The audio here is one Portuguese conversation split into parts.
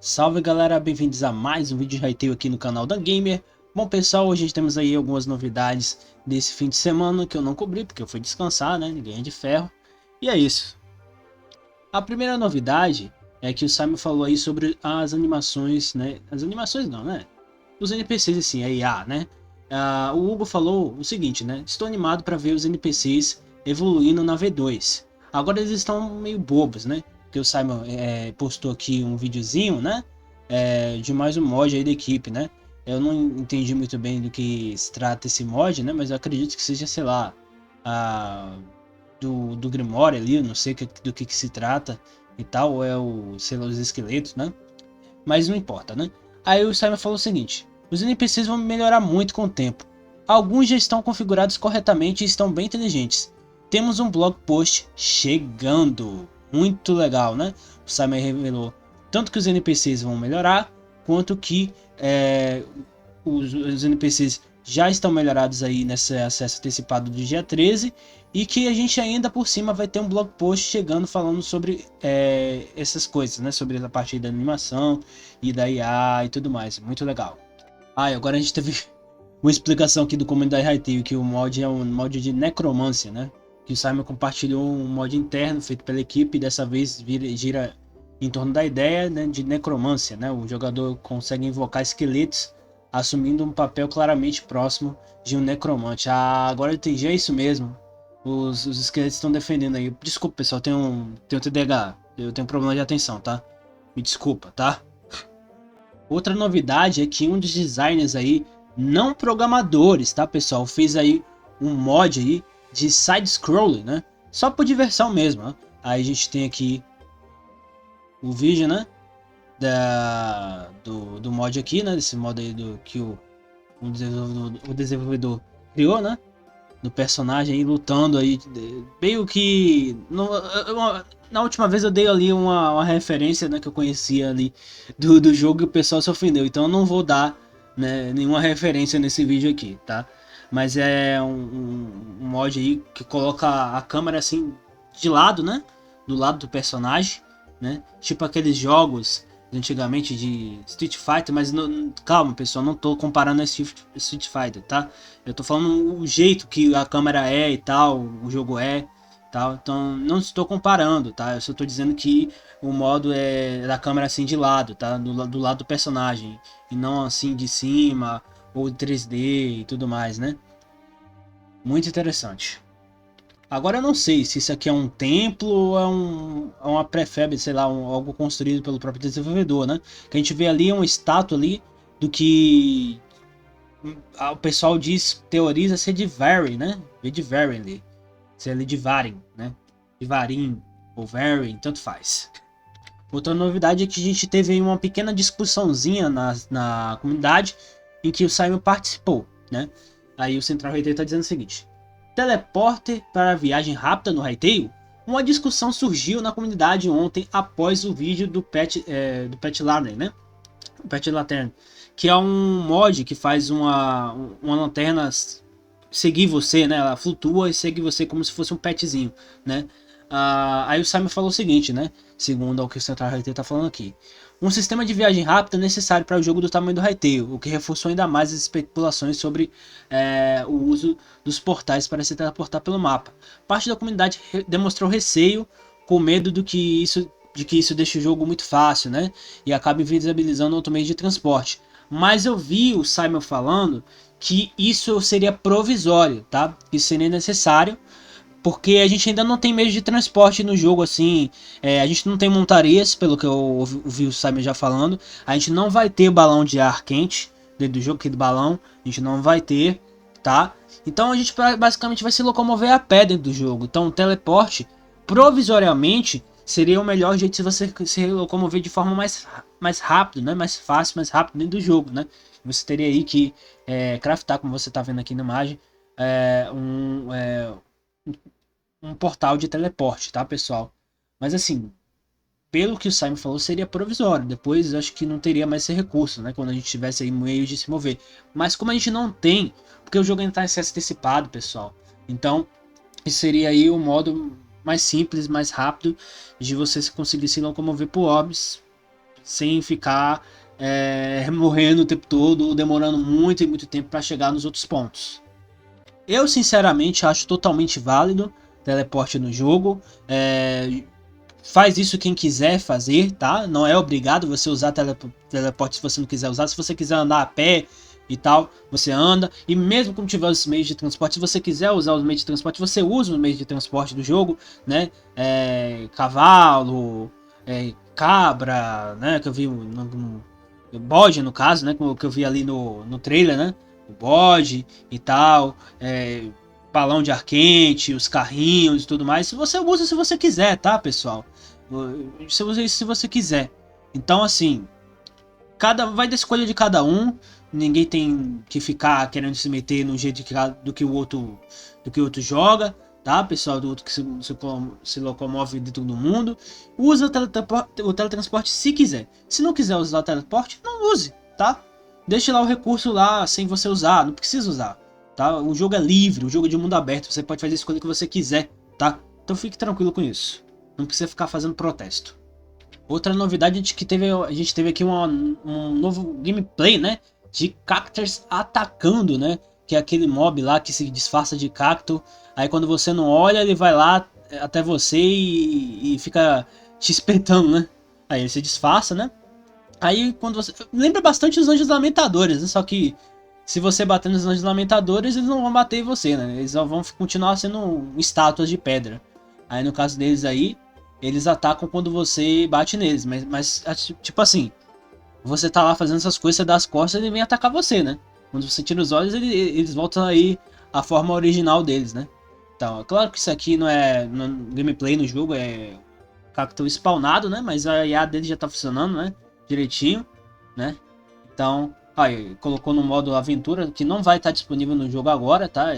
Salve galera, bem-vindos a mais um vídeo de Hytale aqui no canal da Gamer. Bom pessoal, hoje temos aí algumas novidades desse fim de semana que eu não cobri porque eu fui descansar, né, ninguém é de ferro. E é isso. A primeira novidade é que o Simon falou aí sobre as animações, né, as animações não, né, os NPCs assim, a IA, né. O Hugo falou o seguinte, né, estou animado para ver os NPCs evoluindo na V2. Agora eles estão meio bobos, né, porque o Simon postou aqui um videozinho, né, de mais um mod aí da equipe, né. Eu não entendi muito bem do que se trata esse mod, né, mas eu acredito que seja, sei lá, a do Grimório ali, eu não sei do que se trata e tal, ou é o, sei lá, os esqueletos, né? Mas não importa, né? Aí o Simon falou o seguinte: os NPCs vão melhorar muito com o tempo. Alguns já estão configurados corretamente e estão bem inteligentes. Temos um blog post chegando. Muito legal, né? O Simon revelou tanto que os NPCs vão melhorar, quanto que os NPCs já estão melhorados aí nesse acesso antecipado do dia 13 e que a gente ainda por cima vai ter um blog post chegando falando sobre essas coisas, né? Sobre a parte da animação e da IA e tudo mais. Muito legal. E agora a gente teve uma explicação aqui do comando da Hytale, que o mod é um mod de necromância, né? Que o Simon compartilhou um mod interno feito pela equipe e dessa vez gira em torno da ideia, né, de necromância, né? O jogador consegue invocar esqueletos assumindo um papel claramente próximo de um necromante. Agora eu entendi, é isso mesmo. Os esqueletos estão defendendo aí. Desculpa, pessoal, tenho TDAH. Eu tenho problema de atenção, tá? Me desculpa, tá? Outra novidade é que um dos designers aí, não programadores, tá, pessoal, fez aí um mod aí de side-scrolling, né? Só por diversão mesmo, né? Aí a gente tem aqui o vídeo, né? Do mod aqui, né? Desse mod aí que o desenvolvedor criou, né? Do personagem aí lutando aí, meio que na última vez eu dei ali uma referência, né, que eu conhecia ali do jogo e o pessoal se ofendeu, então eu não vou dar, né, nenhuma referência nesse vídeo aqui, tá? Mas é um mod aí que coloca a câmera assim de lado, né, do lado do personagem, né, tipo aqueles jogos antigamente de Street Fighter, mas calma pessoal, não tô comparando a Street Fighter, tá? Eu tô falando o jeito que a câmera é e tal, o jogo é, tal. Então não estou comparando, tá? Eu só tô dizendo que o modo é da câmera assim de lado, tá? Do lado do personagem e não assim de cima ou 3D e tudo mais, né? Muito interessante. Agora eu não sei se isso aqui é um templo ou é uma prefab, sei lá, algo construído pelo próprio desenvolvedor, né? Que a gente vê ali uma estátua ali do que o pessoal teoriza ser de Varin, né? Vê de Varin ali. Ser ali de Varin, né? De Varin ou Varin, tanto faz. Outra novidade é que a gente teve uma pequena discussãozinha na comunidade em que o Simon participou, né? Aí o Central Hytale está dizendo o seguinte: teleporte para viagem rápida no Hytale? Uma discussão surgiu na comunidade ontem após o vídeo do Pet Lantern, né? O Pet Lantern, que é um mod que faz uma lanterna seguir você, né? Ela flutua e segue você como se fosse um petzinho, né? Aí o Simon falou o seguinte, né? Segundo o que o Central Hytale está falando aqui: um sistema de viagem rápida é necessário para o jogo do tamanho do Hytale, o que reforçou ainda mais as especulações sobre o uso dos portais para se teleportar pelo mapa. Parte da comunidade demonstrou receio, com medo de que isso deixe o jogo muito fácil, né? E acabe invisibilizando outro meio de transporte. Mas eu vi o Simon falando que isso seria provisório, tá? Isso seria necessário, porque a gente ainda não tem meio de transporte no jogo assim. A gente não tem montarias, pelo que eu ouvi o Simon já falando. A gente não vai ter balão de ar quente dentro do jogo, aquele balão. A gente não vai ter, tá? Então a gente basicamente vai se locomover a pé dentro do jogo. Então o teleporte, provisoriamente, seria o melhor jeito de você se locomover de forma mais rápido, né? Mais fácil, mais rápido dentro do jogo, né? Você teria aí que craftar, como você está vendo aqui na imagem, é, um, é, um portal de teleporte, tá, pessoal? Mas assim, pelo que o Simon falou, seria provisório. Depois acho que não teria mais esse recurso, né? Quando a gente tivesse aí meios de se mover. Mas como a gente não tem, porque o jogo ainda está em acesso antecipado, pessoal. Então, esse seria aí o modo mais simples, mais rápido de você conseguir se locomover por orbes sem ficar morrendo o tempo todo, ou demorando muito e muito tempo para chegar nos outros pontos. Eu sinceramente acho totalmente válido teleporte no jogo. Faz isso quem quiser fazer, tá? Não é obrigado você usar teleporte se você não quiser usar. Se você quiser andar a pé e tal, você anda. E mesmo quando tiver os meios de transporte, se você quiser usar os meios de transporte, você usa os meios de transporte do jogo, né? Cavalo, cabra, né? Que eu vi no bode, no caso, né? Que eu vi ali no trailer, né? O bode e tal. Balão de ar quente, os carrinhos e tudo mais. Se você usa se você quiser, tá, pessoal? Você usa isso se você quiser. Então, assim, vai da escolha de cada um. Ninguém tem que ficar querendo se meter no jeito do que o outro joga, tá, pessoal? Do outro que se locomove dentro do mundo. Usa o teletransporte se quiser. Se não quiser usar o teleporte, não use, tá? Deixe lá o recurso lá sem você usar. Não precisa usar. Tá? O jogo é livre, o jogo é de mundo aberto, você pode fazer a escolha que você quiser, tá? Então fique tranquilo com isso. Não precisa ficar fazendo protesto. Outra novidade é que a gente teve aqui um novo gameplay, né? De cactos atacando, né? Que é aquele mob lá que se disfarça de cacto. Aí quando você não olha, ele vai lá até você e fica te espetando, né? Aí ele se disfarça, né? Aí quando você... Lembra bastante os Anjos Lamentadores, né? Só que se você bater nos Anjos Lamentadores, eles não vão bater em você, né? Eles vão continuar sendo estátuas de pedra. Aí no caso deles aí, eles atacam quando você bate neles. Mas tipo assim, você tá lá fazendo essas coisas, você dá as costas e ele vem atacar você, né? Quando você tira os olhos, eles voltam aí à forma original deles, né? Então, é claro que isso aqui não é gameplay no jogo, é cacto spawnado, né? Mas a IA dele já tá funcionando, né? Direitinho, né? Então... Aí, colocou no modo aventura, que não vai estar disponível no jogo agora, tá?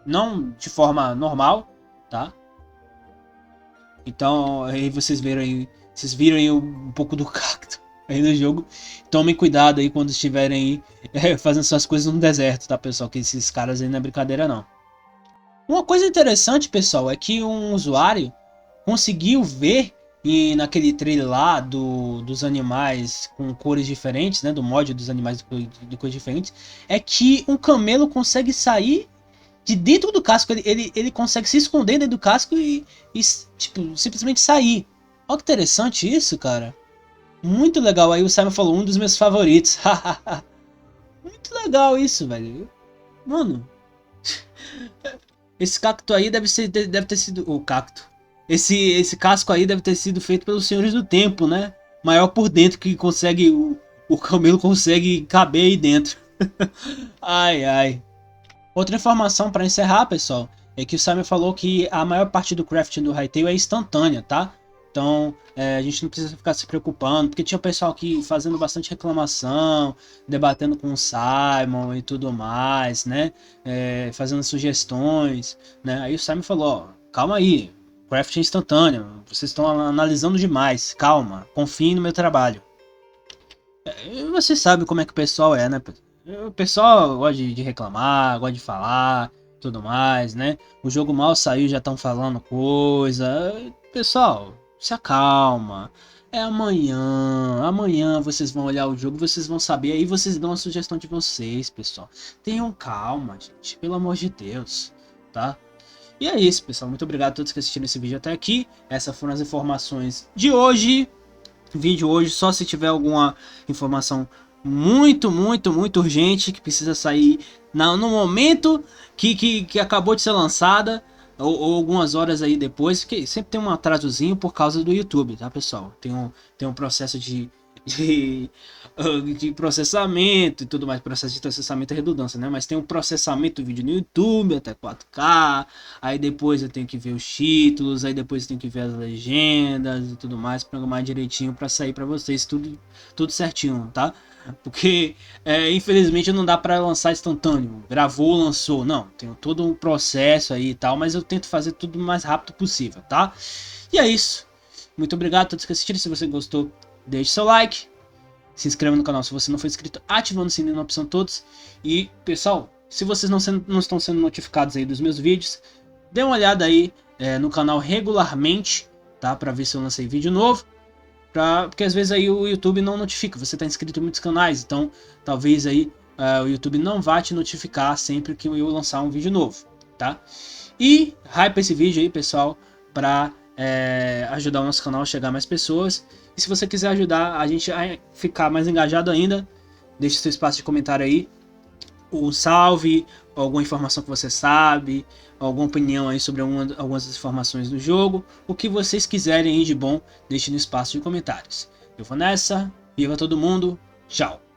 Não de forma normal, tá? Então, aí vocês viram aí um pouco do cacto aí no jogo. Tomem cuidado aí quando estiverem fazendo suas coisas no deserto, tá, pessoal? Que esses caras aí não é brincadeira, não. Uma coisa interessante, pessoal, é que um usuário conseguiu ver naquele trailer lá dos animais com cores diferentes, né? Do mod dos animais de cores diferentes. É que um camelo consegue sair de dentro do casco. Ele consegue se esconder dentro do casco e tipo, simplesmente sair. Olha que interessante isso, cara. Muito legal. Aí o Simon falou, um dos meus favoritos. Muito legal isso, velho. Mano. Esse cacto aí deve ter sido... O cacto. Esse casco aí deve ter sido feito pelos senhores do tempo, né? Maior por dentro que consegue... O camelo consegue caber aí dentro. Ai, ai. Outra informação para encerrar, pessoal, é que o Simon falou que a maior parte do crafting do Hytale é instantânea, tá? Então, a gente não precisa ficar se preocupando, porque tinha o pessoal aqui fazendo bastante reclamação, debatendo com o Simon e tudo mais, né? Fazendo sugestões, né? Aí o Simon falou, ó, calma aí, crafting instantâneo, vocês estão analisando demais, calma, confiem no meu trabalho. Você sabe como é que o pessoal é, né? O pessoal gosta de reclamar, gosta de falar, tudo mais, né? O jogo mal saiu, já estão falando coisa. Pessoal, se acalma. É amanhã. Amanhã vocês vão olhar o jogo, vocês vão saber. Aí vocês dão a sugestão de vocês, pessoal. Tenham calma, gente. Pelo amor de Deus, tá? E é isso, pessoal. Muito obrigado a todos que assistiram esse vídeo até aqui. Essas foram as informações de hoje. Vídeo hoje, só se tiver alguma informação muito urgente que precisa sair no momento que acabou de ser lançada ou algumas horas aí depois, que sempre tem um atrasozinho por causa do YouTube, tá, pessoal? Tem um processo de processamento e tudo mais. Processo de processamento é redundância, né? Mas tem um processamento do vídeo no YouTube até 4K, aí depois eu tenho que ver os títulos, aí depois eu tenho que ver as legendas e tudo mais, programar direitinho para sair para vocês tudo certinho, tá? Porque infelizmente não dá para lançar instantâneo, gravou, lançou, não, tem todo um processo aí e tal, mas eu tento fazer tudo o mais rápido possível, tá? E é isso, muito obrigado a todos que assistiram. Se você gostou, deixe seu like, se inscreva no canal se você não for inscrito, ativando o sininho na opção todos. E pessoal, se vocês não estão sendo notificados aí dos meus vídeos, dê uma olhada aí no canal regularmente, tá? Para ver se eu lancei vídeo novo. porque às vezes aí o YouTube não notifica, você está inscrito em muitos canais, então talvez aí o YouTube não vá te notificar sempre que eu lançar um vídeo novo, tá? E hype esse vídeo aí, pessoal, para ajudar o nosso canal a chegar a mais pessoas. E se você quiser ajudar a gente a ficar mais engajado ainda, deixe seu espaço de comentário aí, um salve, alguma informação que você sabe, alguma opinião aí sobre algumas informações do jogo, o que vocês quiserem aí de bom, deixe no espaço de comentários. Eu vou nessa, viva todo mundo, tchau!